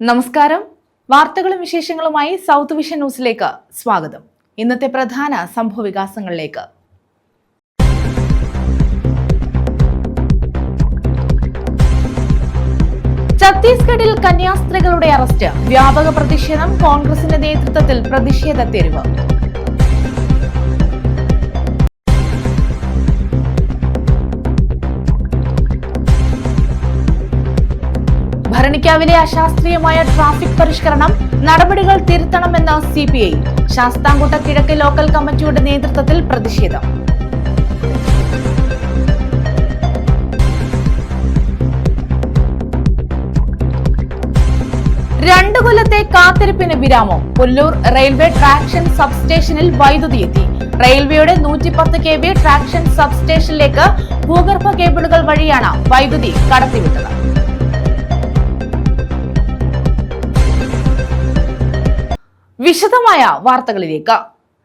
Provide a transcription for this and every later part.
നമസ്കാരം. വാർത്തകളും വിശേഷങ്ങളുമായി സൗത്ത് വിഷൻ ന്യൂസിലേക്ക് സ്വാഗതം. ഇന്നത്തെ പ്രധാന സംഭവവികാസങ്ങളിലേക്ക്. ഛത്തീസ്ഗഡിൽ കന്യാസ്ത്രീകളുടെ അറസ്റ്റ്. വ്യാപക പ്രതിഷേധം. കോൺഗ്രസിന്റെ നേതൃത്വത്തിൽ പ്രതിഷേധ തെരുവ്. ഭരണിക്കാവിലെ അശാസ്ത്രീയമായ ട്രാഫിക് പരിഷ്കരണം നടപടികൾ തിരുത്തണമെന്ന് CPI. ശാസ്താംകോട്ട കിഴക്ക് ലോക്കൽ കമ്മിറ്റിയുടെ നേതൃത്വത്തിൽ പ്രതിഷേധം. രണ്ടു കൊല്ലത്തെ കാത്തിരിപ്പിന് വിരാമം. പുല്ലൂർ റെയിൽവേ ട്രാക്ഷൻ സബ്സ്റ്റേഷനിൽ വൈദ്യുതി എത്തി. റെയിൽവേയുടെ 110 kV ട്രാക്ഷൻ സബ്സ്റ്റേഷനിലേക്ക് ഭൂഗർഭ കേബിളുകൾ വഴിയാണ് വൈദ്യുതി കടത്തിവിട്ടത്. വിശദമായ വാർത്തകളിലേക്ക്.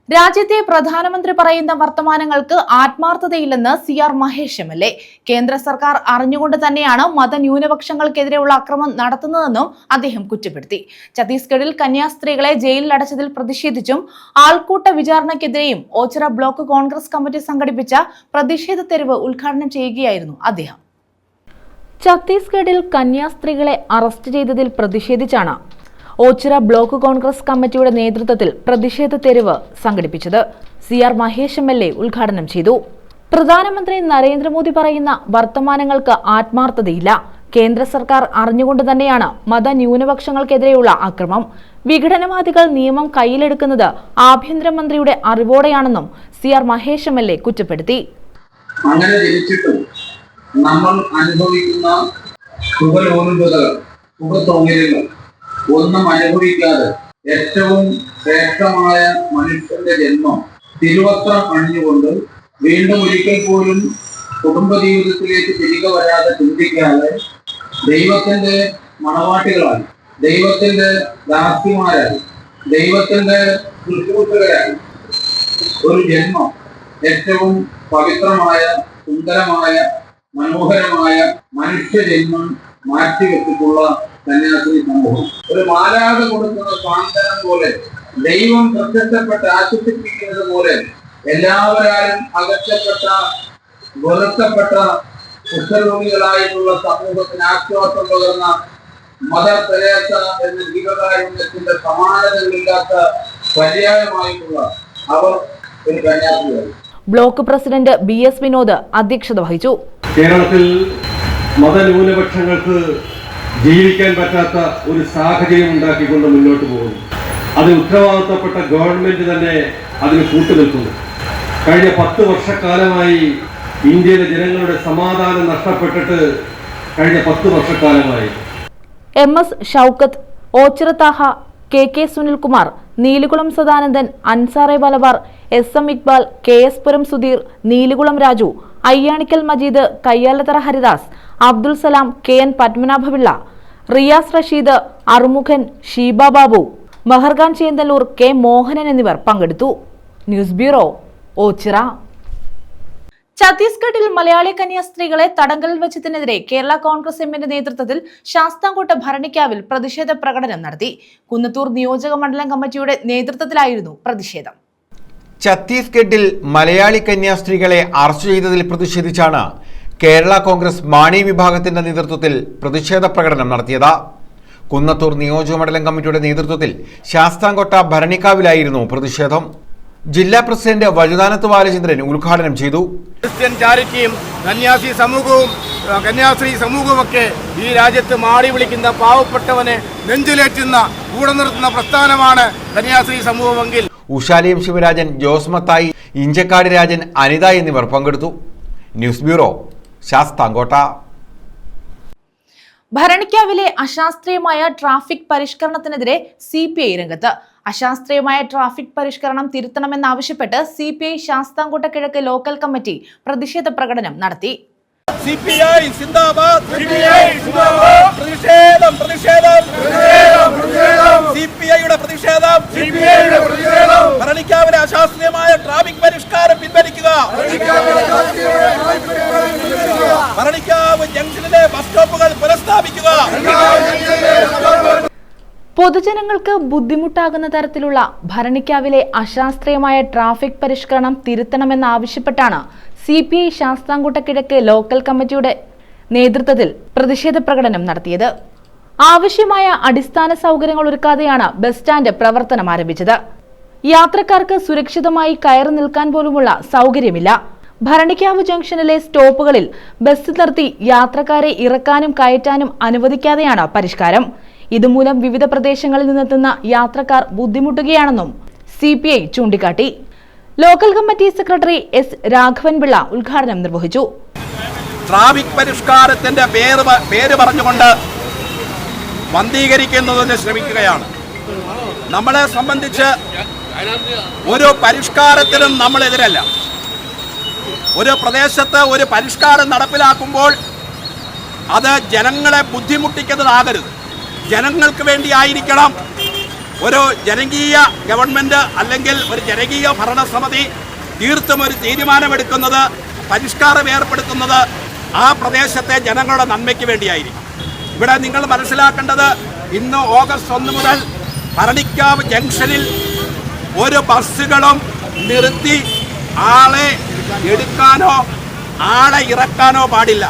രാജ്യത്തെ പ്രധാനമന്ത്രി പറയുന്ന വർത്തമാനങ്ങൾക്ക് ആത്മാർത്ഥതയില്ലെന്ന് CR മഹേഷ് MLA. കേന്ദ്ര സർക്കാർ അറിഞ്ഞുകൊണ്ട് തന്നെയാണ് മതന്യൂനപക്ഷങ്ങൾക്കെതിരെയുള്ള അക്രമം നടത്തുന്നതെന്നും അദ്ദേഹം കുറ്റപ്പെടുത്തി. ഛത്തീസ്ഗഡിൽ കന്യാസ്ത്രീകളെ ജയിലിൽ അടച്ചതിൽ പ്രതിഷേധിച്ചും ആൾക്കൂട്ട വിചാരണയ്ക്കെതിരെയും ഓച്ചിറ ബ്ലോക്ക് കോൺഗ്രസ് കമ്മിറ്റി സംഘടിപ്പിച്ച പ്രതിഷേധ തെരുവ് ഉദ്ഘാടനം ചെയ്യുകയായിരുന്നു അദ്ദേഹം. ഛത്തീസ്ഗഡിൽ കന്യാസ്ത്രീകളെ അറസ്റ്റ് ചെയ്തതിൽ പ്രതിഷേധിച്ചാണ് ഓച്ചിറ ബ്ലോക്ക് കോൺഗ്രസ് കമ്മിറ്റിയുടെ നേതൃത്വത്തിൽ പ്രതിഷേധ തെരുവ് സംഘടിപ്പിച്ചത്. CR മഹേഷ് MLA ഉദ്ഘാടനം ചെയ്തു. പ്രധാനമന്ത്രി നരേന്ദ്രമോദി പറയുന്ന വർത്തമാനങ്ങൾക്ക് ആത്മാർത്ഥതയില്ല. കേന്ദ്ര സർക്കാർ അറിഞ്ഞുകൊണ്ട് തന്നെയാണ് മതന്യൂനപക്ഷങ്ങൾക്കെതിരെയുള്ള അക്രമം. വിഘടനവാദികൾ നിയമം കയ്യിലെടുക്കുന്നത് ആഭ്യന്തരമന്ത്രിയുടെ അറിവോടെയാണെന്നും CR മഹേഷ് MLA കുറ്റപ്പെടുത്തി. അങ്ങനെ ജനിച്ചിട്ടും നമ്മൾ അനുഭവിക്കുന്ന ഒന്നും അനുഭവിക്കാതെ ഏറ്റവും ശ്രേഷ്ഠമായ മനുഷ്യന്റെ ജന്മം തിരുവസ്ത്രം അണിഞ്ഞുകൊണ്ട് വീണ്ടും ഒരിക്കൽ പോലും കുടുംബജീവിതത്തിലേക്ക് തിരികെ വരാതെ ചിന്തിക്കാതെ ദൈവത്തിന്റെ മണവാട്ടികളായി, ദൈവത്തിന്റെ ദാസിമാരായി, ദൈവത്തിന്റെ ശുശ്രൂഷകരായി ഒരു ജന്മം ഏറ്റവും പവിത്രമായ, സുന്ദരമായ, മനോഹരമായ മനുഷ്യജന്മം മാറ്റിവെച്ചിട്ടുള്ള കന്യാസ്ത്രീ സമൂഹം ഒരു മാലാഖ കൊടുക്കുന്ന സാന്ത്വനം പോലെ, ദൈവം പ്രത്യക്ഷപ്പെട്ട് ആശ്വസിപ്പിക്കുന്നത് പോലെ എല്ലാവരും അകറ്റപ്പെട്ട, വെറുക്കപ്പെട്ട, കുഷ്ഠരോഗികളായിട്ടുള്ള സമൂഹത്തിന് ആശ്വാസം പകർന്ന മദർ തെരേസ എന്ന ജീവകാരുണ്യത്തിന്റെ സമാനതകളില്ലാത്ത പര്യായമായിട്ടുള്ള അവർ ഒരു കന്യാസ്ത്രീയായി. ബ്ലോക്ക് പ്രസിഡന്റ് BS വിനോദ് അധ്യക്ഷത വഹിച്ചു. കേരളത്തിൽ മതന്യൂനപക്ഷങ്ങൾക്ക് ജീവിക്കാൻ പറ്റാത്ത ഒരു സാഹചര്യം ഉണ്ടാക്കിക്കൊണ്ട് മുന്നോട്ട് പോകുന്നു. അതിന് ഉത്തരവാദിത്തപ്പെട്ട ഗവൺമെന്റ് തന്നെ അതിന് കൂട്ടുനിൽക്കുന്നു. കഴിഞ്ഞ 10 വർഷക്കാലമായി ഇന്ത്യയിലെ ജനങ്ങളുടെ സമാധാനം നഷ്ടപ്പെട്ടിട്ട് കഴിഞ്ഞ 10 വർഷക്കാലമായി. MS Shoukath, Ochira Thaha, KK Sunilkumar, Neelukulam Sadanandan, അൻസാറെ Malabar, SM Iqbal, KS പുരം സുധീർ, നീലുകുളം രാജു, അയ്യാണിക്കൽ മജീദ്, കയ്യാലത്തറ ഹരിദാസ്, അബ്ദുൽ സലാം, KN പത്മനാഭപിള്ള, റിയാസ് റഷീദ്, അറുമുഖൻ, ഷീബ ബാബു, മഹർഖാൻ ചേന്തല്ലൂർ, K മോഹനൻ എന്നിവർ പങ്കെടുത്തു. News bureau, Ochira. ഛത്തീസ്ഗഡിൽ മലയാളി കന്യാസ്ത്രീകളെ തടങ്കലിൽ വെച്ചതിനെതിരെ കേരള കോൺഗ്രസ് എമ്മിന്റെ നേതൃത്വത്തിൽ ശാസ്താംകോട്ട ഭരണിക്കാവിൽ പ്രതിഷേധ പ്രകടനം നടത്തി. കുന്നത്തൂർ നിയോജക മണ്ഡലം കമ്മിറ്റിയുടെ നേതൃത്വത്തിലായിരുന്നു പ്രതിഷേധം. ഛത്തീസ്ഗഡിൽ മലയാളി കന്യാസ്ത്രീകളെ അറസ്റ്റ് ചെയ്തതിൽ പ്രതിഷേധിച്ചാണ് കേരള കോൺഗ്രസ് മാണി വിഭാഗത്തിന്റെ നേതൃത്വത്തിൽ പ്രതിഷേധ പ്രകടനം നടത്തിയത്. കുന്നത്തൂർ നിയോജക മണ്ഡലം കമ്മിറ്റിയുടെ നേതൃത്വത്തിൽ ശാസ്താംകോട്ട ഭരണിക്കാവിലായിരുന്നു പ്രതിഷേധം. ജില്ലാ പ്രസിഡന്റ് വഴുതാനത്ത് ബാലചന്ദ്രൻ ഉദ്ഘാടനം ചെയ്തു. ക്രിസ്ത്യൻ ചാരിറ്റിയും കന്യാസ്ത്രീ സമൂഹവുമൊക്കെ ഈ രാജ്യത്ത് മാടി വിളിക്കുന്ന പാവപ്പെട്ടവനെ നെഞ്ചിലേറ്റുന്ന കൂടെ നിർത്തുന്ന പ്രസ്ഥാനമാണ് കന്യാസ്ത്രീ സമൂഹമെങ്കിൽ ഉഷാലിയം ശിവരാജൻ, ജോസ് മത്തായി, ഇഞ്ചക്കാട് രാജൻ, അനിത എന്നിവർ പങ്കെടുത്തു. News bureau, Sasthamkotta. ഭരണിക്കാവിലെ അശാസ്ത്രീയമായ ട്രാഫിക് പരിഷ്കരണത്തിനെതിരെ CPI രംഗത്ത്. അശാസ്ത്രീയമായ ട്രാഫിക് പരിഷ്കരണം തിരുത്തണമെന്നാവശ്യപ്പെട്ട് CPI ശാസ്താംകോട്ട കിഴക്ക് ലോക്കൽ കമ്മിറ്റി പ്രതിഷേധ പ്രകടനം നടത്തി. CPI സിന്ദാബാദ്, പ്രതിഷേധം, CPIയുടെ പ്രതിഷേധം, ഭരണിക്കാവിലെ അശാസ്ത്രീയമായ ട്രാഫിക് പരിഷ്കാരം പിൻവലിക്കുക. ഭരണിക്കാവ് ജംഗ്ഷനിലെ ബസ് സ്റ്റോപ്പുകൾ പുനഃസ്ഥാപിക്കുക. പൊതുജനങ്ങൾക്ക് ബുദ്ധിമുട്ടാകുന്ന തരത്തിലുള്ള ഭരണിക്കാവിലെ അശാസ്ത്രീയമായ ട്രാഫിക് പരിഷ്കരണം തിരുത്തണമെന്നാവശ്യപ്പെട്ടാണ് CPI ശാസ്താംകോട്ട കിഴക്ക് ലോക്കൽ കമ്മിറ്റിയുടെ നേതൃത്വത്തിൽ പ്രതിഷേധ പ്രകടനം നടത്തിയത്. ആവശ്യമായ അടിസ്ഥാന സൗകര്യങ്ങൾ ഒരുക്കാതെയാണ് ബസ് സ്റ്റാൻഡ് പ്രവർത്തനം ആരംഭിച്ചത്. യാത്രക്കാർക്ക് സുരക്ഷിതമായി കയറി നിൽക്കാൻ പോലുമുള്ള സൗകര്യമില്ല. ഭരണിക്കാവ് ജംഗ്ഷനിലെ സ്റ്റോപ്പുകളിൽ ബസ് നിർത്തി യാത്രക്കാരെ ഇറക്കാനും കയറ്റാനും അനുവദിക്കാതെയാണ് പരിഷ്കാരം. ഇതുമൂലം വിവിധ പ്രദേശങ്ങളിൽ നിന്നെത്തുന്ന യാത്രക്കാർ ബുദ്ധിമുട്ടുകയാണെന്നും CPI ചൂണ്ടിക്കാട്ടി. Local committee secretary S. Raghavan Pillai ഉദ്ഘാടനം നിർവഹിച്ചു. ട്രാഫിക് പരിഷ്കാരത്തിന്റെ പേര് പറഞ്ഞുകൊണ്ട് മന്ദീകരിക്കുന്നതിന് ശ്രമിക്കുകയാണ്. നമ്മളെ സംബന്ധിച്ച് ഒരു പരിഷ്കാരത്തിനും നമ്മളെതിരല്ല. ഒരു പ്രദേശത്ത് ഒരു പരിഷ്കാരം നടപ്പിലാക്കുമ്പോൾ അത് ജനങ്ങളെ ബുദ്ധിമുട്ടിക്കുന്നതാകരുത്. ജനങ്ങൾക്ക് വേണ്ടി ആയിരിക്കണം. ഒരു ജനകീയ ഗവൺമെൻറ് അല്ലെങ്കിൽ ഒരു ജനകീയ ഭരണസമിതി തീർത്തും ഒരു തീരുമാനമെടുക്കുന്നത്, പരിഷ്കാരം ഏർപ്പെടുത്തുന്നത് ആ പ്രദേശത്തെ ജനങ്ങളുടെ നന്മയ്ക്ക് വേണ്ടിയായിരിക്കും. ഇവിടെ നിങ്ങൾ മനസ്സിലാക്കേണ്ടത്, ഇന്ന് ഓഗസ്റ്റ് 1 മുതൽ ഭരണിക്കാവ് ജംഗ്ഷനിൽ ഒരു ബസ്സുകളും നിർത്തി ആളെ എടുക്കാനോ ആളെ ഇറക്കാനോ പാടില്ല.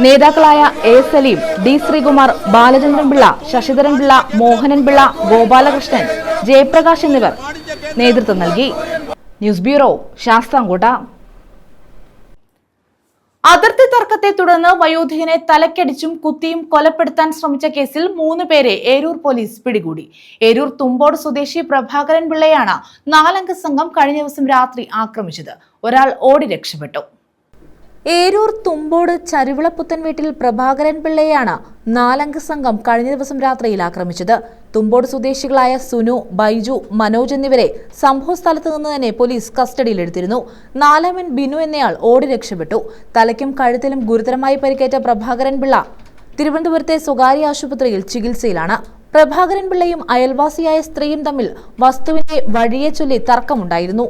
നേതാക്കളായ A. സലീം, D. ശ്രീകുമാർ, ബാലചന്ദ്രൻ പിള്ള, ശശിധരൻ പിള്ള, മോഹനൻ പിള്ള, ഗോപാലകൃഷ്ണൻ, ജയപ്രകാശ് എന്നിവർ നേതൃത്വം നൽകി. News bureau, Sasthamkotta. അതിർത്തി തർക്കത്തെ തുടർന്ന് വയോധികനെ തലക്കടിച്ചും കുത്തിയും കൊലപ്പെടുത്താൻ ശ്രമിച്ച കേസിൽ 3 പേരെ ഏരൂർ പോലീസ് പിടികൂടി. ഏരൂർ തുമ്പോട് സ്വദേശി പ്രഭാകരൻ പിള്ളയാണ് 4 അംഗ സംഘം കഴിഞ്ഞ ദിവസം രാത്രി ആക്രമിച്ചത്. ഒരാൾ ഓടി രക്ഷപ്പെട്ടു. ഏരൂർ തുമ്പോട് ചരുവിളപ്പുത്തൻ വീട്ടിൽ പ്രഭാകരൻ പിള്ളയെയാണ് 4 അംഗ സംഘം കഴിഞ്ഞ ദിവസം രാത്രിയിൽ ആക്രമിച്ചത്. തുമ്പോട് സ്വദേശികളായ സുനു, ബൈജു, മനോജ് എന്നിവരെ സംഭവ സ്ഥലത്ത് നിന്ന് തന്നെ പോലീസ് കസ്റ്റഡിയിലെടുത്തിരുന്നു. 4-മൻ ബിനു എന്നയാൾ ഓടി രക്ഷപ്പെട്ടു. തലയ്ക്കും കഴുത്തിലും ഗുരുതരമായി പരിക്കേറ്റ പ്രഭാകരൻ പിള്ള തിരുവനന്തപുരത്തെ സ്വകാര്യ ആശുപത്രിയിൽ ചികിത്സയിലാണ്. പ്രഭാകരൻ പിള്ളയും അയൽവാസിയായ സ്ത്രീയും തമ്മിൽ വസ്തുവിന്റെ വഴിയെ ചൊല്ലി തർക്കമുണ്ടായിരുന്നു.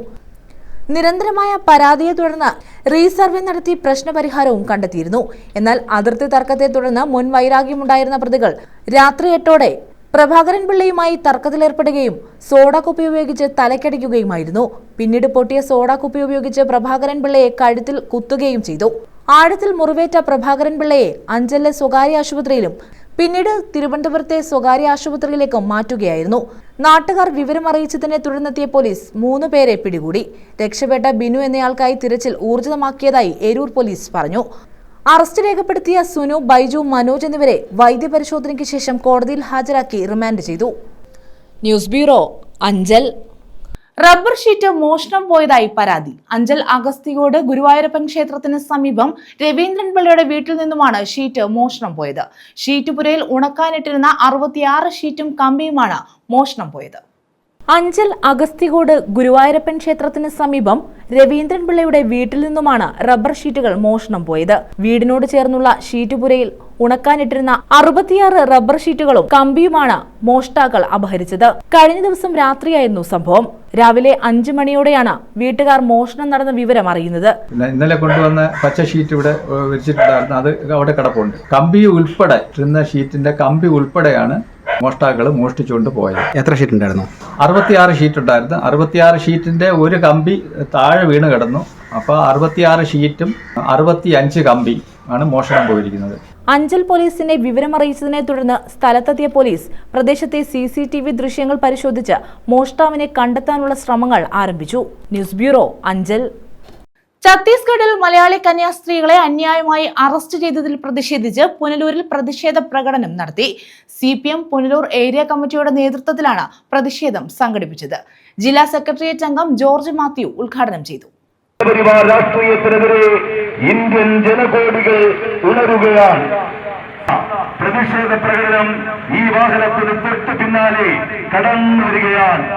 നിരന്തരമായ പരാതിയെ തുടർന്ന് റീസർവേ നടത്തി പ്രശ്നപരിഹാരവും കണ്ടെത്തിയിരുന്നു. എന്നാൽ അതിർത്തി തർക്കത്തെ തുടർന്ന് മുൻ വൈരാഗ്യമുണ്ടായിരുന്ന പ്രതികൾ രാത്രി 8ഓടെ പ്രഭാകരൻ പിള്ളയുമായി തർക്കത്തിലേർപ്പെടുകയും സോഡ കുപ്പി ഉപയോഗിച്ച് തലക്കടിക്കുകയുമായിരുന്നു. പിന്നീട് പൊട്ടിയ സോഡ കുപ്പി ഉപയോഗിച്ച് പ്രഭാകരൻ പിള്ളയെ കഴുത്തിൽ കുത്തുകയും ചെയ്തു. ആഴത്തിൽ മുറിവേറ്റ പ്രഭാകരൻ പിള്ളയെ അഞ്ചലിലെ സ്വകാര്യ ആശുപത്രിയിലും പിന്നീട് തിരുവനന്തപുരത്തെ സ്വകാര്യ ആശുപത്രിയിലേക്കും മാറ്റുകയായിരുന്നു. നാട്ടുകാർ വിവരമറിയിച്ചതിനെ തുടർന്നെത്തിയ പോലീസ് 3 പേരെ പിടികൂടി. രക്ഷപ്പെട്ട ബിനു എന്നയാൾക്കായി തിരച്ചിൽ ഊർജിതമാക്കിയതായി ഏരൂർ പോലീസ് പറഞ്ഞു. അറസ്റ്റ് രേഖപ്പെടുത്തിയ സുനു, ബൈജു, മനോജ് എന്നിവരെ വൈദ്യപരിശോധനയ്ക്ക് ശേഷം കോടതിയിൽ ഹാജരാക്കി റിമാൻഡ് ചെയ്തു. News bureau, Anchal. Rubber sheet മോഷണം പോയതായി പരാതി. അഞ്ചൽ അഗസ്തികോട് ഗുരുവായൂരപ്പൻ ക്ഷേത്രത്തിന് സമീപം രവീന്ദ്രൻ പിള്ളയുടെ വീട്ടിൽ നിന്നുമാണ് ഷീറ്റ് മോഷണം പോയത്. ഷീറ്റ് പുരയിൽ ഉണക്കാനിട്ടിരുന്ന 66 ഷീറ്റും കമ്പിയുമാണ് മോഷണം പോയത്. അഞ്ചൽ അഗസ്തികോട് ഗുരുവായൂരപ്പൻ ക്ഷേത്രത്തിന് സമീപം രവീന്ദ്രൻ പിള്ളയുടെ വീട്ടിൽ നിന്നുമാണ് റബ്ബർ ഷീറ്റുകൾ മോഷണം പോയത്. വീടിനോട് ചേർന്നുള്ള ഷീറ്റ് പുരയിൽ ഉണക്കാനിട്ടിരുന്ന 66 റബ്ബർ ഷീറ്റുകളും കമ്പിയുമാണ് മോഷ്ടാക്കൾ അപഹരിച്ചത്. കഴിഞ്ഞ ദിവസം രാത്രിയായിരുന്നു സംഭവം. രാവിലെ 5 മണിയോടെയാണ് വീട്ടുകാർ മോഷണം നടന്ന വിവരം അറിയുന്നത്. ഇന്നലെ കൊണ്ടുവന്ന പച്ച ഷീറ്റ് ഇവിടെ വിരിച്ചിട്ടുണ്ടായിരുന്നു. അത് അവിടെ കിടപ്പുണ്ട്. കമ്പി ഉൾപ്പെടെ ഇരുന്ന ഷീറ്റിന്റെ കമ്പി ഉൾപ്പെടെയാണ് മോഷ്ടാക്കൾ മോഷ്ടിച്ചുകൊണ്ട് പോയത്. എത്ര ഷീറ്റ് ഉണ്ടായിരുന്നു? 66 ഷീറ്റ് ഉണ്ടായിരുന്നു. 66 ഷീറ്റിന്റെ ഒരു കമ്പി താഴെ വീണ് കിടന്നു. അപ്പോൾ 66 ഷീറ്റും 65 കമ്പി ആണ് മോഷണം പോയിരിക്കുന്നത്. അഞ്ചൽ പോലീസിനെ വിവരമറിയിച്ചതിനെ തുടർന്ന് സ്ഥലത്തെത്തിയ പോലീസ് പ്രദേശത്തെ CCTV ദൃശ്യങ്ങൾ പരിശോധിച്ച് മോഷ്ടാവിനെ കണ്ടെത്താനുള്ള ശ്രമങ്ങൾ ആരംഭിച്ചു. News bureau, Anchal. ഛത്തീസ്ഗഡിൽ മലയാളി കന്യാസ്ത്രീകളെ അന്യായമായി അറസ്റ്റ് ചെയ്തതിൽ പ്രതിഷേധിച്ച് പുനലൂരിൽ പ്രതിഷേധ പ്രകടനം നടത്തി. CPM പുനലൂർ ഏരിയ കമ്മിറ്റിയുടെ നേതൃത്വത്തിലാണ് പ്രതിഷേധം സംഘടിപ്പിച്ചത്. ജില്ലാ സെക്രട്ടേറിയറ്റ് അംഗം ജോർജ് മാത്യു ഉദ്ഘാടനം ചെയ്തു. രാഷ്ട്രീയത്തിനെതിരെ ഇന്ത്യൻ ജനകോടികൾ ഉണരുകയാണ്. പ്രതിഷേധ പ്രകടനം ഈ വാഹനത്തിന് തൊട്ട് പിന്നാലെ കടന്നു വരികയാണ്.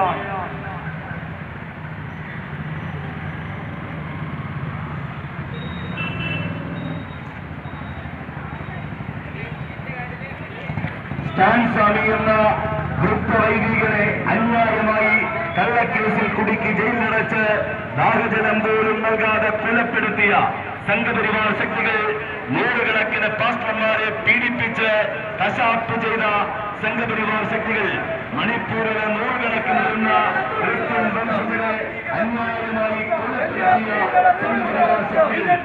സ്റ്റാൻസ്വാമി എന്ന വൃത്തവൈദികനെ അന്യായമായി കള്ളക്കേസിൽ കുടുക്കി ജയിലിലടച്ച് ദാഹജലം പോലും നൽകാതെ കൊലപ്പെടുത്തിയ സംഘപരിവാർ ശക്തികൾ നൂറുകണക്കിന് പാസ്റ്റർമാരെ പീഡിപ്പിച്ച് കശാപ്പ് ചെയ്ത സംഘപരിവാർ ശക്തികൾ മണിപ്പൂരിലെ നൂറുകണക്കിന് വരുന്ന ക്രിസ്ത്യൻ വംശജരെ അന്യായമായി കൊലപ്പെടുത്തിയ സംഘപരിവാർ ശക്തികൾ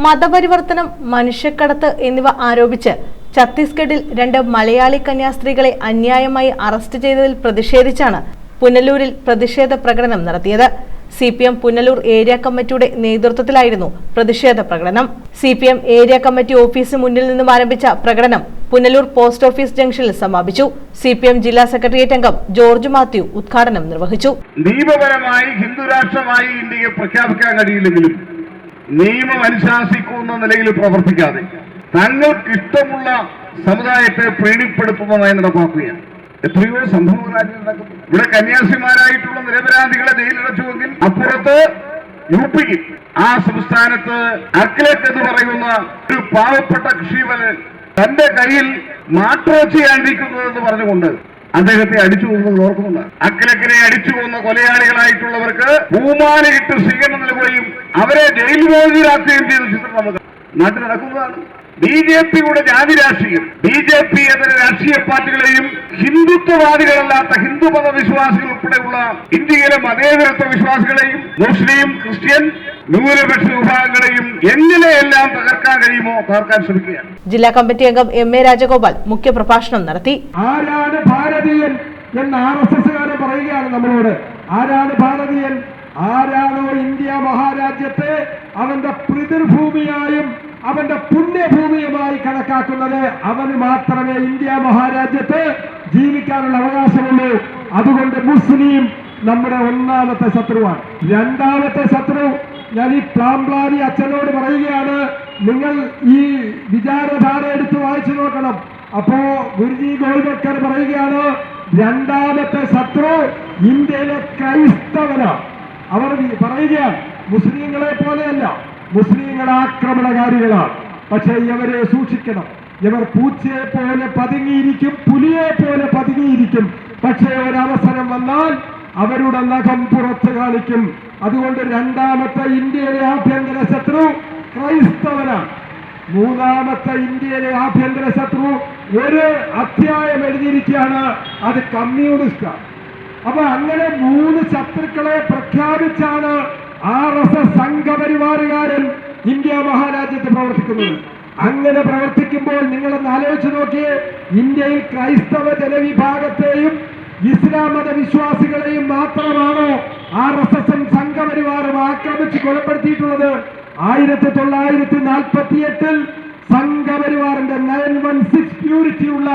മതപരിവർത്തനം, മനുഷ്യക്കടത്ത് എന്നിവ ആരോപിച്ച് ഛത്തീസ്ഗഡിൽ 2 മലയാളി കന്യാസ്ത്രീകളെ അന്യായമായി അറസ്റ്റ് ചെയ്തതിൽ പ്രതിഷേധിച്ചാണ് പുനലൂരിൽ പ്രതിഷേധ പ്രകടനം നടത്തിയത്. CPM പുനലൂർ ഏരിയ കമ്മിറ്റിയുടെ നേതൃത്വത്തിലായിരുന്നു പ്രതിഷേധ പ്രകടനം. CPM ഏരിയ കമ്മിറ്റി ഓഫീസിന് മുന്നിൽ നിന്നും ആരംഭിച്ച പ്രകടനം പുനലൂർ പോസ്റ്റ് ഓഫീസ് ജംഗ്ഷനിൽ സമാപിച്ചു. CPM ജില്ലാ സെക്രട്ടേറിയറ്റ് അംഗം ജോർജ് മാത്യു ഉദ്ഘാടനം നിർവഹിച്ചു. നിയമപരമായി ഹിന്ദുരാഷ്ട്രമായി ഇന്ത്യയെ പ്രഖ്യാപിക്കാൻ കഴിയില്ലെങ്കിലും നിയമം അനുശാസിക്കുന്ന നിലയിൽ പ്രവർത്തിക്കാതെ തങ്ങൾക്ക് ഇഷ്ടമുള്ള സമുദായത്തെ പ്രീണിപ്പെടുത്തുന്ന നയം നടപ്പാക്കുകയാണ്. എത്രയോ സംഭവങ്ങൾ നടക്കുന്നു. ഇവിടെ കന്യാസിമാരായിട്ടുള്ള നിരപരാധികളെ ജയിലിലടച്ചുവെങ്കിൽ അപ്പുറത്ത് UP ആ സംസ്ഥാനത്ത് അഖിലേക്ക് എന്ന് പറയുന്ന ഒരു പാവപ്പെട്ട കൃഷിവന് തന്റെ കയ്യിൽ മാട്രോച്ചിയാണ്ടിരിക്കുന്നതെന്ന് പറഞ്ഞുകൊണ്ട് അദ്ദേഹത്തെ അടിച്ചു കൊന്നത് ഓർക്കുന്നുണ്ട്. അഖിലക്കിനെ അടിച്ചു കൊന്ന കൊലയാളികളായിട്ടുള്ളവർക്ക് പൂമാലയിട്ട് സ്വീകരണം നൽകുകയും അവരെ ജയിൽ മോചിതരാക്കുകയും ചെയ്ത ചിത്രം നമുക്ക് നാട്ടിൽ നടക്കുന്നതാണ്. BJPയുടെ ജാതി രാഷ്ട്രീയം, BJP എന്ന രാഷ്ട്രീയ പാർട്ടികളെയും ഹിന്ദുത്വവാദികളല്ലാത്ത ഹിന്ദുമത വിശ്വാസികൾ ഉൾപ്പെടെയുള്ള ഇന്ത്യയിലെ മതേതരത്വ വിശ്വാസികളെയും മുസ്ലിം, ക്രിസ്ത്യൻ ന്യൂനപക്ഷ വിഭാഗങ്ങളെയും എങ്ങനെയെല്ലാം തകർക്കാൻ കഴിയുമോ തകർക്കാൻ ശ്രമിക്കുകയാണ്. ജില്ലാ കമ്മിറ്റി അംഗം MA രാജഗോപാൽ മുഖ്യപ്രഭാഷണം നടത്തി. ആരാണ് ഭാരതീയൻ എന്ന് RSSകാരൻ പറയുകയാണ് നമ്മളോട്. ആരാണ് ഭാരതീയൻ? ആരാണോ ഇന്ത്യ മഹാരാജ്യത്തെ അവന്റെ പിതൃഭൂമിയായും അവന്റെ പുണ്യഭൂമിയുമായി കണക്കാക്കുന്നത് അവന് മാത്രമേ ഇന്ത്യ മഹാരാജ്യത്ത് ജീവിക്കാനുള്ള അവകാശമുള്ളൂ. അതുകൊണ്ട് മുസ്ലിം നമ്മുടെ ഒന്നാമത്തെ ശത്രുവാണ്. രണ്ടാമത്തെ ശത്രു ഞാൻ ഈ പ്ലാംപ്ലാരി അച്ഛനോട് പറയുകയാണ്, നിങ്ങൾ ഈ വിചാരധാര എടുത്ത് വായിച്ചു നോക്കണം. അപ്പോ ഗുരുജി ഗോൾവക്കർ പറയുകയാണ്, രണ്ടാമത്തെ ശത്രു ഇന്ത്യയിലെ ക്രൈസ്തവനാണ്. അവർ പറയുകയാണ് മുസ്ലിങ്ങളെ പോലെയല്ല, മുസ്ലിങ്ങൾ ആക്രമണകാരികളാണ്. പക്ഷെ ഇവരെ സൂക്ഷിക്കണം. ഇവർ പൂച്ചയെ പോലെ പതുങ്ങിയിരിക്കും, പുലിയെ പോലെ പതുങ്ങിയിരിക്കും. പക്ഷേ ഒരവസരം വന്നാൽ അവരുടെ നഖം പുറത്ത് കാണിക്കും. അതുകൊണ്ട് രണ്ടാമത്തെ ഇന്ത്യയിലെ ആഭ്യന്തര ശത്രു ക്രൈസ്തവനാണ്. മൂന്നാമത്തെ ഇന്ത്യയിലെ ആഭ്യന്തര ശത്രു ഒരു അധ്യായം എഴുതിയിരിക്കുകയാണ്, അത് കമ്മ്യൂണിസ്റ്റാണ്. അപ്പൊ അങ്ങനെ 3 ശത്രുക്കളെ പ്രഖ്യാപിച്ചാണ് RSS സംഘപരിവാറുകാരൻ ഇന്ത്യ മഹാരാജ്യത്ത് പ്രവർത്തിക്കുന്നത്. അങ്ങനെ പ്രവർത്തിക്കുമ്പോൾ നിങ്ങളൊന്ന് ആലോചിച്ച് നോക്കിയേ, ഇന്ത്യയിൽ ക്രൈസ്തവ ജനവിഭാഗത്തെയും ഇസ്ലാം മതവിശ്വാസികളെയും മാത്രമാണോ RSSും സംഘപരിവാറും ആക്രമിച്ച് കൊലപ്പെടുത്തിയിട്ടുള്ളത്? 1948 സംഘപരിവാറിന്റെ 916 പ്യൂരിറ്റി ഉള്ള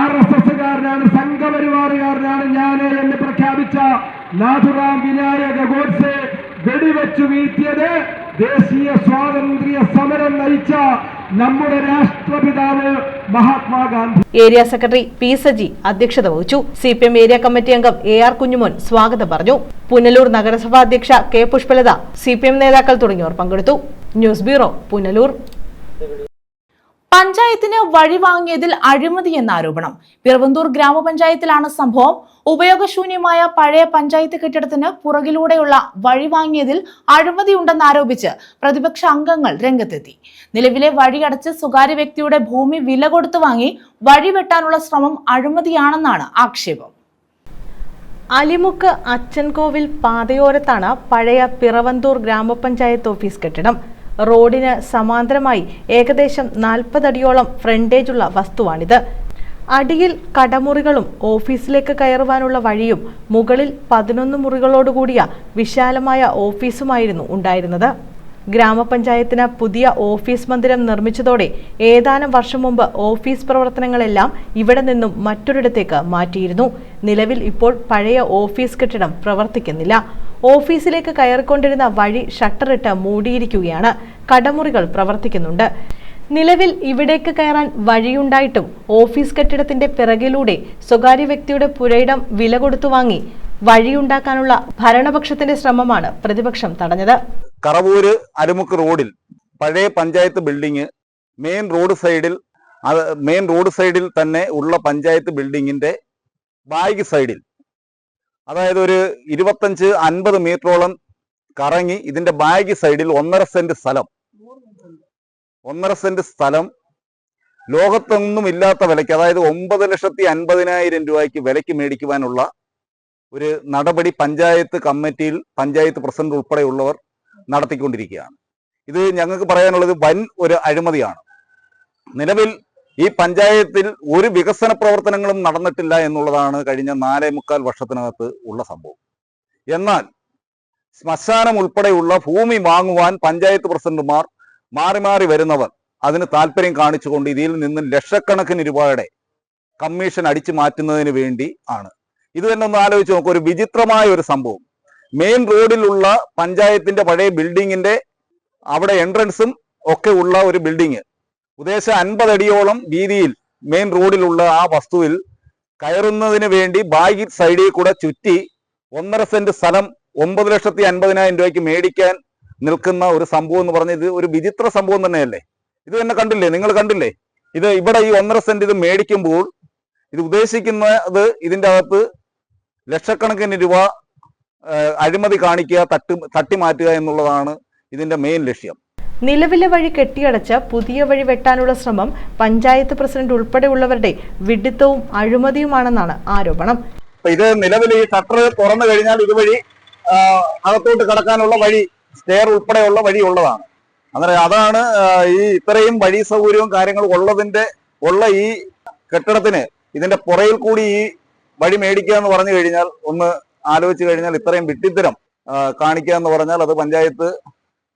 RSSകാരനാണ്, സംഘപരിവാറുകാരനാണ് ഞാൻ എന്ന് പ്രഖ്യാപിച്ച നാഥുറാം വിനായക ഗോഡ്സെ വെടിവെച്ചു വീഴ്ത്തിയത് ദേശീയ സ്വാതന്ത്ര്യ സമരം നയിച്ച നമ്മുടെ രാഷ്ട്രപിതാവ് Mahatma Gandhi. Area secretary P. Saji അധ്യക്ഷത വഹിച്ചു. CPM ഏരിയ കമ്മിറ്റി അംഗം AR കുഞ്ഞുമോൻ സ്വാഗതം പറഞ്ഞു. പുനലൂർ നഗരസഭാ അധ്യക്ഷ K. പുഷ്പലത, CPM നേതാക്കൾ തുടങ്ങിയവർ പങ്കെടുത്തു. News bureau, Punalur. പഞ്ചായത്തിന് വഴി വാങ്ങിയതിൽ അഴിമതി എന്ന ആരോപണം. പിറവന്തൂർ ഗ്രാമപഞ്ചായത്തിലാണ് സംഭവം. ഉപയോഗശൂന്യമായ പഴയ പഞ്ചായത്ത് കെട്ടിടത്തിന് പുറകിലൂടെയുള്ള വഴി വാങ്ങിയതിൽ അഴിമതിയുണ്ടെന്നാരോപിച്ച് പ്രതിപക്ഷ അംഗങ്ങൾ രംഗത്തെത്തി. നിലവിലെ വഴിയടച്ച് സ്വകാര്യ വ്യക്തിയുടെ ഭൂമി വില കൊടുത്തു വാങ്ങി വഴി വെട്ടാനുള്ള ശ്രമം അഴിമതിയാണെന്നാണ് ആക്ഷേപം. അലിമുക്ക് അച്ചൻകോവിൽ പാതയോരത്താണ് പഴയ പിറവന്തൂർ ഗ്രാമപഞ്ചായത്ത് ഓഫീസ് കെട്ടിടം. റോഡിന് സമാന്തരമായി ഏകദേശം 40 അടിയോളം ഫ്രണ്ടേജുള്ള വസ്തുവാണിത്. അടിയിൽ കടമുറികളും ഓഫീസിലേക്ക് കയറുവാനുള്ള വഴിയും മുകളിൽ 11 മുറികളോടുകൂടിയ വിശാലമായ ഓഫീസുമായിരുന്നു ഉണ്ടായിരുന്നത്. ഗ്രാമപഞ്ചായത്തിന് പുതിയ ഓഫീസ് മന്ദിരം നിർമ്മിച്ചതോടെ ഏതാനും വർഷം മുമ്പ് ഓഫീസ് പ്രവർത്തനങ്ങളെല്ലാം ഇവിടെ നിന്നും മറ്റൊരിടത്തേക്ക് മാറ്റിയിരുന്നു. നിലവിൽ ഇപ്പോൾ പഴയ ഓഫീസ് കെട്ടിടം പ്രവർത്തിക്കുന്നില്ല. ഓഫീസിലേക്ക് കയറിക്കൊണ്ടിരുന്ന വഴി ഷട്ടറിട്ട് മൂടിയിരിക്കുകയാണ്. കടമുറികൾ പ്രവർത്തിക്കുന്നുണ്ട്. നിലവിൽ ഇവിടേക്ക് കയറാൻ വഴിയുണ്ടായിട്ടും ഓഫീസ് കെട്ടിടത്തിന്റെ പിറകിലൂടെ സ്വകാര്യ വ്യക്തിയുടെ പുരയിടം വില കൊടുത്തു വാങ്ങി വഴിയുണ്ടാക്കാനുള്ള ഭരണപക്ഷത്തിന്റെ ശ്രമമാണ് പ്രതിപക്ഷം തടഞ്ഞത്. കറവൂര് അരുമുക്ക് റോഡിൽ പഴയ പഞ്ചായത്ത് ബിൽഡിംഗ് മെയിൻ റോഡ് സൈഡിൽ അത് മെയിൻ റോഡ് സൈഡിൽ തന്നെ ഉള്ള പഞ്ചായത്ത് ബിൽഡിങ്ങിന്റെ ബാക്ക് സൈഡിൽ, അതായത് ഒരു 25-50 മീറ്ററോളം കറങ്ങി ഇതിന്റെ ബാക്ക് സൈഡിൽ 1.5 സെന്റ് സ്ഥലം ലോകത്തൊന്നും ഇല്ലാത്ത വിലയ്ക്ക്, അതായത് 9,50,000 രൂപയ്ക്ക് വിലയ്ക്ക് മേടിക്കുവാനുള്ള ഒരു നടപടി പഞ്ചായത്ത് കമ്മിറ്റിയിൽ പഞ്ചായത്ത് പ്രസിഡന്റ് ഉൾപ്പെടെയുള്ളവർ നടത്തിക്കൊണ്ടിരിക്കുകയാണ്. ഇത് ഞങ്ങൾക്ക് പറയാനുള്ളത് വൻ ഒരു അഴിമതിയാണ്. നിലവിൽ ഈ പഞ്ചായത്തിൽ ഒരു വികസന പ്രവർത്തനങ്ങളും നടന്നിട്ടില്ല എന്നുള്ളതാണ് കഴിഞ്ഞ 4.25 വർഷത്തിനകത്ത് ഉള്ള സംഭവം. എന്നാൽ ശ്മശാനം ഉൾപ്പെടെയുള്ള ഭൂമി വാങ്ങുവാൻ പഞ്ചായത്ത് പ്രസിഡന്റുമാർ മാറി മാറി വരുന്നവർ അതിന് താല്പര്യം കാണിച്ചുകൊണ്ട് ഇതിൽ നിന്ന് ലക്ഷക്കണക്കിന് രൂപയുടെ കമ്മീഷൻ അടിച്ചു മാറ്റുന്നതിന് വേണ്ടി ആണ്. ഇത് തന്നെ ഒന്ന് ആലോചിച്ച് നോക്കുക. ഒരു വിചിത്രമായ ഒരു സംഭവം. മെയിൻ റോഡിലുള്ള പഞ്ചായത്തിന്റെ പഴയ ബിൽഡിങ്ങിന്റെ അവിടെ എൻട്രൻസും ഒക്കെ ഉള്ള ഒരു ബിൽഡിങ് ഉദ്ദേശം 50 അടിയോളം വീതിയിൽ മെയിൻ റോഡിലുള്ള ആ വസ്തുവിൽ കയറുന്നതിന് വേണ്ടി ബാക്കി സൈഡിൽ കൂടെ ചുറ്റി 1.5 സെന്റ് സ്ഥലം 9,50,000 രൂപയ്ക്ക് മേടിക്കാൻ നിൽക്കുന്ന ഒരു സംഭവം എന്ന് പറഞ്ഞാൽ ഇത് ഒരു വിചിത്ര സംഭവം തന്നെയല്ലേ? ഇത് തന്നെ കണ്ടില്ലേ, നിങ്ങൾ കണ്ടില്ലേ? ഇത് ഇവിടെ ഈ 1.5 സെന്റ് ഇത് മേടിക്കുമ്പോൾ ഇത് ഉദ്ദേശിക്കുന്നത് ഇതിൻ്റെ അകത്ത് ലക്ഷക്കണക്കിന് രൂപ അഴിമതി കാണിക്കുക, തട്ടിമാറ്റുക എന്നുള്ളതാണ് ഇതിന്റെ മെയിൻ ലക്ഷ്യം. നിലവിലെ വഴി കെട്ടിയടച്ച് പുതിയ വഴി വെട്ടാനുള്ള ശ്രമം പഞ്ചായത്ത് പ്രസിഡന്റ് ഉൾപ്പെടെയുള്ളവരുടെ വിഡ്ഢിത്തവും അഴിമതിയുമാണെന്നാണ് ആരോപണം. ഇത് നിലവിൽ ഈ ഷട്ടർ തുറന്നു കഴിഞ്ഞാൽ ഇതുവഴി അകത്തോട്ട് കടക്കാനുള്ള വഴി, സ്റ്റെയർ ഉൾപ്പെടെയുള്ള വഴി ഉള്ളതാണ്. അന്നേരം അതാണ് ഈ ഇത്രയും വഴി സൗകര്യവും കാര്യങ്ങളും ഉള്ള ഈ കെട്ടിടത്തിന് ഇതിന്റെ പുറയിൽ കൂടി ഈ വഴി മേടിക്കുക എന്ന് പറഞ്ഞു കഴിഞ്ഞാൽ, ഒന്ന് ആലോചിച്ച് കഴിഞ്ഞാൽ ഇത്രയും വിഡ്ഢിത്തരം കാണിക്കുക എന്ന് പറഞ്ഞാൽ അത് പഞ്ചായത്ത്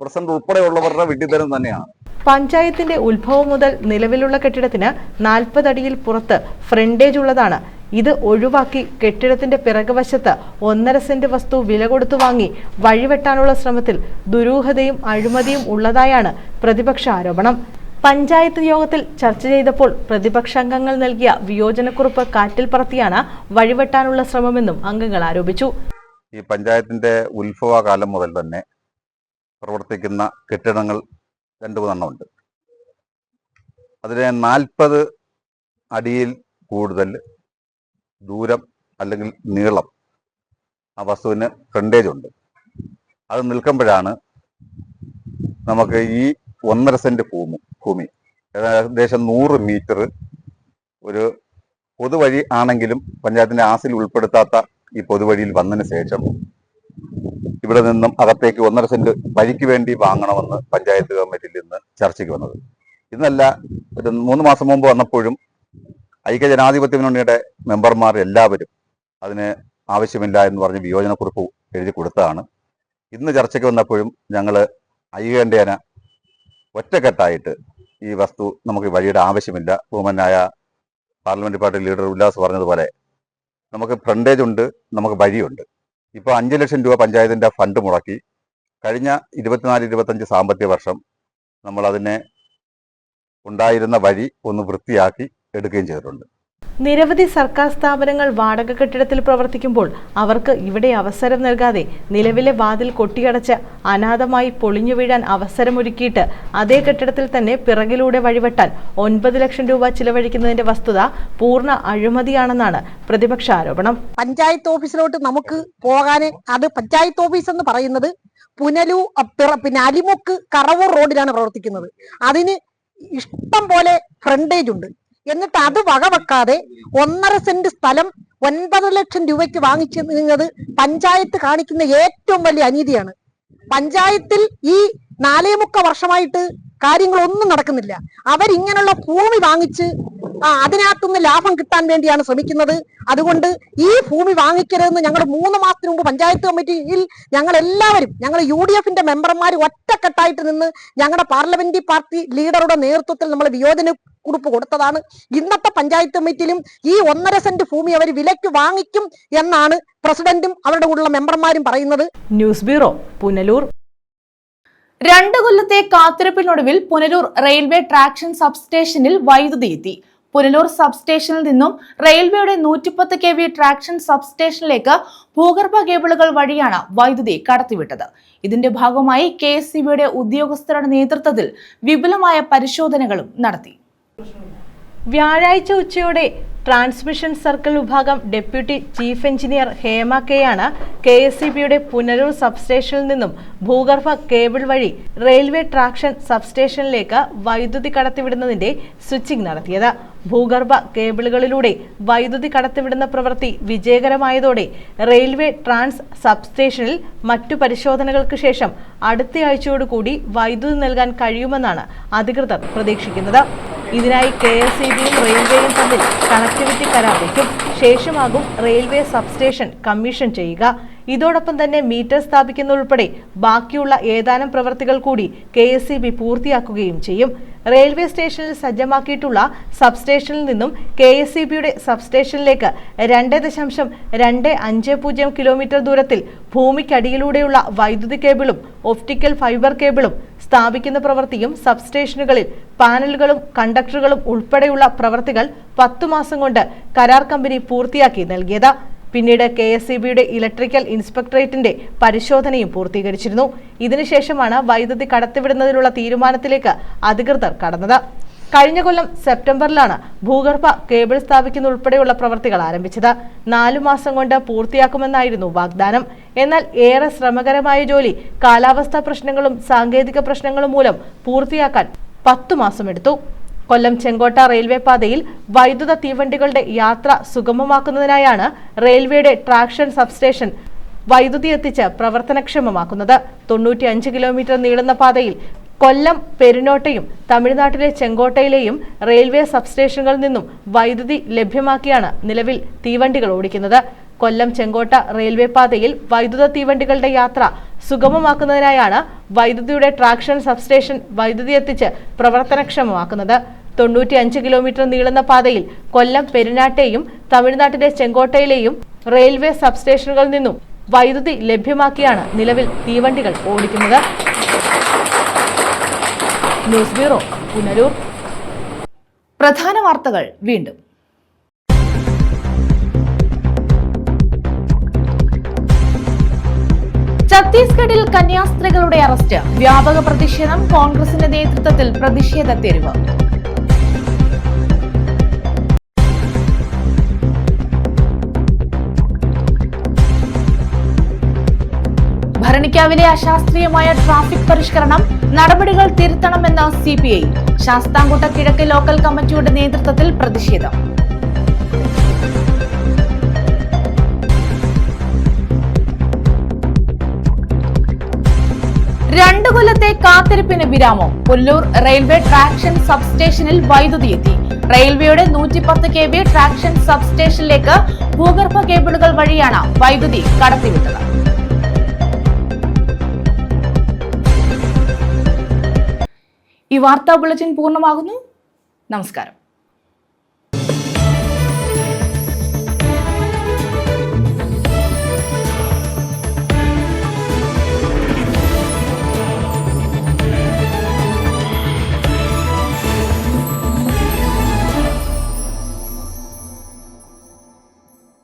പ്രസിഡന്റ് ഉൾപ്പെടെയുള്ളവരുടെ വിഡ്ഢിത്തരം തന്നെയാണ്. പഞ്ചായത്തിന്റെ ഉത്ഭവം മുതൽ നിലവിലുള്ള കെട്ടിടത്തിന് 40 അടിയിൽ പുറത്ത് ഫ്രണ്ടേജ് ഉള്ളതാണ്. ഇത് ഒഴിവാക്കി കെട്ടിടത്തിന്റെ പിറകുവശത്ത് 1.5 സെന്റ് വസ്തു വില കൊടുത്തു വാങ്ങി വഴിവെട്ടാനുള്ള ശ്രമത്തിൽ ദുരൂഹതയും അഴിമതിയും ഉള്ളതായാണ് പ്രതിപക്ഷ ആരോപണം. പഞ്ചായത്ത് യോഗത്തിൽ ചർച്ച ചെയ്തപ്പോൾ പ്രതിപക്ഷാംഗങ്ങൾ നൽകിയ വിയോജനക്കുറിപ്പ് കാറ്റിൽ പറത്തിയാണ് വഴിവെട്ടാനുള്ള ശ്രമമെന്നും അംഗങ്ങൾ ആരോപിച്ചു. ഈ പഞ്ചായത്തിന്റെ ഉത്ഭവകാലം മുതൽ തന്നെ പ്രവർത്തിക്കുന്ന കെട്ടിടങ്ങൾ 2-3 ഉണ്ട്. അതിന് 40 അടിയിൽ കൂടുതൽ ദൂരം അല്ലെങ്കിൽ നീളം ആ വസ്തുവിന് ഫ്രണ്ടേജ് ഉണ്ട്. അത് നിൽക്കുമ്പോഴാണ് നമുക്ക് ഈ 1.5 സെന്റ് ഭൂമി ഏകദേശം 100 മീറ്റർ ഒരു പൊതുവഴി ആണെങ്കിലും പഞ്ചായത്തിന്റെ ആസിൽ ഉൾപ്പെടുത്താത്ത ഈ പൊതുവഴിയിൽ വന്നതിന് ശേഷം ഇവിടെ നിന്നും അകത്തേക്ക് 1.5 സെന്റ് വഴിക്ക് വേണ്ടി വാങ്ങണമെന്ന് പഞ്ചായത്ത് കമ്മിറ്റിയിൽ നിന്ന് ചർച്ചയ്ക്ക് വന്നത്. ഇന്നല്ല, ഒരു 3 മാസം മുമ്പ് വന്നപ്പോഴും ഐക്യജനാധിപത്യ മുന്നണിയുടെ മെമ്പർമാർ എല്ലാവരും അതിന് ആവശ്യമില്ല എന്ന് പറഞ്ഞ് വിയോജനക്കുറിപ്പ് എഴുതി കൊടുത്തതാണ്. ഇന്ന് ചർച്ചയ്ക്ക് വന്നപ്പോഴും ഞങ്ങൾ ഐക്യകണ്ഠേന ഒറ്റക്കെട്ടായിട്ട് ഈ വസ്തു നമുക്ക് വഴിയുടെ ആവശ്യമില്ല, ബഹുമാനായ പാർലമെന്റ് പാർട്ടി ലീഡർ ഉല്ലാസ് പറഞ്ഞതുപോലെ നമുക്ക് ഫ്രണ്ടേജ് ഉണ്ട്, നമുക്ക് വഴിയുണ്ട്. ഇപ്പോൾ 5 ലക്ഷം രൂപ പഞ്ചായത്തിന്റെ ഫണ്ട് മുടക്കി കഴിഞ്ഞ 24-25 സാമ്പത്തിക വർഷം നമ്മൾ അതിനെ ഉണ്ടായിരുന്ന വഴി ഒന്ന് വൃത്തിയാക്കി എടുക്കുകയും ചെയ്തിട്ടുണ്ട്. നിരവധി സർക്കാർ സ്ഥാപനങ്ങൾ വാടക കെട്ടിടത്തിൽ പ്രവർത്തിക്കുമ്പോൾ അവർക്ക് ഇവിടെ അവസരം നൽകാതെ നിലവിലെ വാതിൽ കൊട്ടിയടച്ച് അനാഥമായി പൊളിഞ്ഞു വീഴാൻ അവസരമൊരുക്കിയിട്ട് അതേ കെട്ടിടത്തിൽ തന്നെ പിറകിലൂടെ വഴിവെട്ടാൻ 9 ലക്ഷം രൂപ ചിലവഴിക്കുന്നതിന്റെ വസ്തുത പൂർണ്ണ അഴിമതിയാണെന്നാണ് പ്രതിപക്ഷ ആരോപണം. പഞ്ചായത്ത് ഓഫീസിലോട്ട് നമുക്ക് പോകാൻ, അത് പഞ്ചായത്ത് ഓഫീസ് എന്ന് പറയുന്നത് പിന്നെ അലിമുക്ക് കറവൂർ റോഡിലാണ് പ്രവർത്തിക്കുന്നത്. അതിന് ഇഷ്ടം പോലെ ഫ്രണ്ടേജ് ഉണ്ട്. എന്നിട്ട് അത് വകവെക്കാതെ 1.5 സെന്റ് സ്ഥലം 9 ലക്ഷം രൂപയ്ക്ക് വാങ്ങിച്ചിരുന്നത് പഞ്ചായത്ത് കാണിക്കുന്ന ഏറ്റവും വലിയ അനീതിയാണ്. പഞ്ചായത്തിൽ ഈ 4.25 വർഷമായിട്ട് കാര്യങ്ങളൊന്നും നടക്കുന്നില്ല. അവരിങ്ങനെയുള്ള ഭൂമി വാങ്ങിച്ച് അതിനകത്തുനിന്ന് ലാഭം കിട്ടാൻ വേണ്ടിയാണ് ശ്രമിക്കുന്നത്. അതുകൊണ്ട് ഈ ഭൂമി വാങ്ങിക്കരുതെന്ന് ഞങ്ങൾ 3 മാസത്തിന് മുമ്പ് പഞ്ചായത്ത് കമ്മിറ്റിയിൽ ഞങ്ങൾ UDFന്റെ മെമ്പർമാർ ഒറ്റക്കെട്ടായിട്ട് നിന്ന് ഞങ്ങളുടെ പാർലമെന്ററി പാർട്ടി ലീഡറുടെ നേതൃത്വത്തിൽ നമ്മൾ വിയോജന കുറിപ്പ് കൊടുത്തതാണ്. ഇന്നത്തെ പഞ്ചായത്ത് കമ്മിറ്റിയിലും ഈ 1.5 സെന്റ് ഭൂമി അവർ വിലയ്ക്ക് വാങ്ങിക്കും എന്നാണ് പ്രസിഡന്റും അവരുടെ കൂടെയുള്ള മെമ്പർമാരും പറയുന്നത്. News bureau, Punalur. 2 കൊല്ലത്തെ കാത്തിരിപ്പിനൊടുവിൽ പുനലൂർ റെയിൽവേ ട്രാക്ഷൻ സബ്സ്റ്റേഷനിൽ വൈദ്യുതി എത്തി. പുനലൂർ സബ്സ്റ്റേഷനിൽ നിന്നും റെയിൽവേയുടെ 110 kV ട്രാക്ഷൻ സബ്സ്റ്റേഷനിലേക്ക് ഭൂഗർഭ കേബിളുകൾ വഴിയാണ് വൈദ്യുതി കടത്തിവിട്ടത്. ഇതിന്റെ ഭാഗമായി KSEBയുടെ ഉദ്യോഗസ്ഥരുടെ നേതൃത്വത്തിൽ വിപുലമായ പരിശോധനകളും നടത്തി. വ്യാഴാഴ്ച ഉച്ചയോടെ ട്രാൻസ്മിഷൻ സർക്കിൾ വിഭാഗം ഡെപ്യൂട്ടി ചീഫ് എഞ്ചിനീയർ ഹേമ കെയാണ് KSEBയുടെ പുനലൂർ സബ്സ്റ്റേഷനിൽ നിന്നും ഭൂഗർഭ കേബിൾ വഴി റെയിൽവേ ട്രാക്ഷൻ സബ്സ്റ്റേഷനിലേക്ക് വൈദ്യുതി കടത്തിവിടുന്നതിന്റെ സ്വിച്ചിംഗ് നടത്തിയത്. ഭൂഗർഭ കേബിളുകളിലൂടെ വൈദ്യുതി കടത്തിവിടുന്ന പ്രവൃത്തി വിജയകരമായതോടെ റെയിൽവേ ട്രാൻസ് സബ്സ്റ്റേഷനിൽ മറ്റു പരിശോധനകൾക്ക് ശേഷം അടുത്തയാഴ്ചയോടുകൂടി വൈദ്യുതി നൽകാൻ കഴിയുമെന്നാണ് അധികൃതർ പ്രതീക്ഷിക്കുന്നത്. ഇതിനായി KSEBയും റെയിൽവേയും തമ്മിൽ കണക്ടിവിറ്റി കരാർ വയ്ക്കും. ശേഷമാകും റെയിൽവേ സബ്സ്റ്റേഷൻ കമ്മീഷൻ ചെയ്യുക. ഇതോടൊപ്പം തന്നെ മീറ്റർ സ്ഥാപിക്കുന്നതുൾപ്പെടെ ബാക്കിയുള്ള ഏതാനും പ്രവൃത്തികൾ കൂടി KSEB പൂർത്തിയാക്കുകയും ചെയ്യും. റെയിൽവേ സ്റ്റേഷനിൽ സജ്ജമാക്കിയിട്ടുള്ള സബ്സ്റ്റേഷനിൽ നിന്നും KSEBയുടെ സബ്സ്റ്റേഷനിലേക്ക് 2.250 കിലോമീറ്റർ ദൂരത്തിൽ ഭൂമിക്കടിയിലൂടെയുള്ള വൈദ്യുതി കേബിളും ഒപ്റ്റിക്കൽ ഫൈബർ കേബിളും സ്ഥാപിക്കുന്ന പ്രവൃത്തിയും സബ്സ്റ്റേഷനുകളിൽ പാനലുകളും കണ്ടക്ടറുകളും ഉൾപ്പെടെയുള്ള പ്രവൃത്തികൾ 10 മാസം കൊണ്ട് കരാർ കമ്പനി പൂർത്തിയാക്കി നൽകിയത്. പിന്നീട് KSEBയുടെ ഇലക്ട്രിക്കൽ ഇൻസ്പെക്ടറേറ്റിന്റെ പരിശോധനയും പൂർത്തീകരിച്ചിരുന്നു. ഇതിനുശേഷമാണ് വൈദ്യുതി കടത്തിവിടുന്നതിനുള്ള തീരുമാനത്തിലേക്ക് അധികൃതർ കടന്നത്. കഴിഞ്ഞ കൊല്ലം സെപ്റ്റംബറിലാണ് ഭൂഗർഭ കേബിൾ സ്ഥാപിക്കുന്ന ഉൾപ്പെടെയുള്ള പ്രവൃത്തികൾ ആരംഭിച്ചത്. 4 മാസം കൊണ്ട് പൂർത്തിയാക്കുമെന്നായിരുന്നു വാഗ്ദാനം. എന്നാൽ ഏറെ ശ്രമകരമായ ജോലി കാലാവസ്ഥാ പ്രശ്നങ്ങളും സാങ്കേതിക പ്രശ്നങ്ങളും മൂലം പൂർത്തിയാക്കാൻ 10 മാസമെടുത്തു. കൊല്ലം ചെങ്കോട്ട റെയിൽവേ പാതയിൽ വൈദ്യുത തീവണ്ടികളുടെ യാത്ര സുഗമമാക്കുന്നതിനായാണ് റെയിൽവേയുടെ ട്രാക്ഷൻ സബ്സ്റ്റേഷൻ വൈദ്യുതി എത്തിച്ച് പ്രവർത്തനക്ഷമമാക്കുന്നത്. 95 കിലോമീറ്റർ നീളുന്ന പാതയിൽ കൊല്ലം പെരിനോട്ടയും തമിഴ്നാട്ടിലെ ചെങ്കോട്ടയിലെയും റെയിൽവേ സബ്സ്റ്റേഷനുകളിൽ നിന്നും വൈദ്യുതി ലഭ്യമാക്കിയാണ് നിലവിൽ തീവണ്ടികൾ ഓടിക്കുന്നത്. കൊല്ലം ചെങ്കോട്ട റെയിൽവേ പാതയിൽ വൈദ്യുത തീവണ്ടികളുടെ യാത്ര സുഗമമാക്കുന്നതിനായാണ് വൈദ്യുതിയുടെ ട്രാക്ഷൻ സബ്സ്റ്റേഷൻ വൈദ്യുതി എത്തിച്ച് പ്രവർത്തനക്ഷമമാക്കുന്നത്. 95 കിലോമീറ്റർ നീളുന്ന പാതയിൽ കൊല്ലം പെരിനാട്ടെയും തമിഴ്നാട്ടിലെ ചെങ്കോട്ടയിലെയും റെയിൽവേ സബ്സ്റ്റേഷനുകളിൽ നിന്നും വൈദ്യുതി ലഭ്യമാക്കിയാണ് നിലവിൽ തീവണ്ടികൾ ഓടിക്കുന്നത്. News bureau, Punalur. പ്രധാന വാർത്തകൾ വീണ്ടും. ഛത്തീസ്ഗഡിൽ കന്യാസ്ത്രീകളുടെ അറസ്റ്റ്. വ്യാപക പ്രതിഷേധം. കോൺഗ്രസിന്റെ നേതൃത്വത്തിൽ പ്രതിഷേധ തെരുവ്. ഭരണിക്കാവിലെ അശാസ്ത്രീയമായ ട്രാഫിക് പരിഷ്കരണം നടപടികൾ തിരുത്തണമെന്ന് CPI. ശാസ്താംകോട്ട കിഴക്ക് ലോക്കൽ കമ്മിറ്റിയുടെ നേതൃത്വത്തിൽ പ്രതിഷേധം. രണ്ടു കൊല്ലത്തെ കാത്തിരിപ്പിന് വിരാമം. പുനലൂർ റെയിൽവേ ട്രാക്ഷൻ സബ്സ്റ്റേഷനിൽ വൈദ്യുതി എത്തി. റെയിൽവേയുടെ 110 kV ട്രാക്ഷൻ സബ്സ്റ്റേഷനിലേക്ക് ഭൂഗർഭ കേബിളുകൾ വഴിയാണ് വൈദ്യുതി കടത്തിവിട്ടത്. ഈ വാർത്താ ബുള്ളറ്റിൻ പൂർണ്ണമാകുന്നു. നമസ്കാരം.